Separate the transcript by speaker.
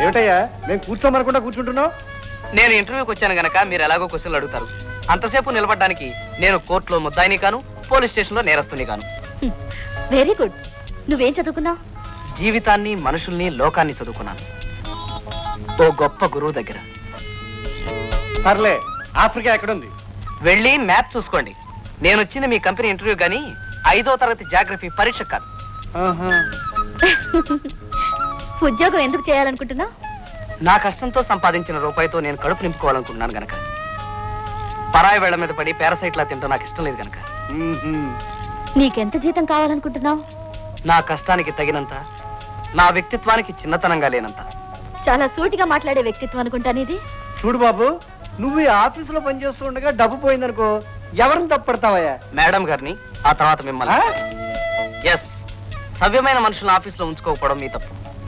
Speaker 1: ఏమిటయ్యా మేము కూర్చోమనకుండా కూర్చుంటున్నావు?
Speaker 2: నేను ఇంటర్వ్యూకి వచ్చాను గనక మీరు ఎలాగో క్వశ్చన్లు అడుగుతారు. అంతసేపు నిలబడడానికి నేను కోర్టులో ముద్దాయిని కాను, పోలీస్ స్టేషన్ లో నేరస్తుని కాను.
Speaker 3: Very good. నువ్వేం చదువుకున్నావు?
Speaker 2: జీవితాన్ని, మనుషుల్ని, లోకాన్ని చదువుకున్నాను ఓ గొప్ప గురువు దగ్గర.
Speaker 1: సర్లే, ఆఫ్రికా ఎక్కడుంది?
Speaker 2: వెళ్ళి మ్యాప్ చూసుకోండి. నేను వచ్చింది మీ కంపెనీ ఇంటర్వ్యూ గానీ 5వ తరగతి జాగ్రఫీ పరీక్ష కాదు.
Speaker 3: ఉద్యోగం ఎందుకు చేయాలనుకుంటున్నావు?
Speaker 2: నా కష్టంతో సంపాదించిన రూపాయితో నేను కడుపు నింపుకోవాలనుకుంటున్నాను గనక. పరాయి వేళ్ల మీద పడి పారాసైట్లా తింటూ నాకు ఇష్టం లేదు గనక.
Speaker 3: నీకెంత జీతం కావాలనుకుంటున్నావు?
Speaker 2: నా కష్టానికి తగినంత, నా వ్యక్తిత్వానికి చిన్నతనంగా లేనంత.
Speaker 3: చాలా సూటిగా మాట్లాడే వ్యక్తిత్వం అనుకుంటాను ఇది.
Speaker 1: చూడు బాబు, నువ్వు ఈ ఆఫీసులో పనిచేస్తూ ఉండగా డబ్బు పోయిందనుకో, ఎవరిని తప్పడతావయ్యా?
Speaker 2: మేడం గారిని, ఆ తర్వాత మిమ్మల్ని. ఎస్, సవ్యమైన మనుషులను ఆఫీసులో ఉంచుకోకపోవడం మీ తప్పు.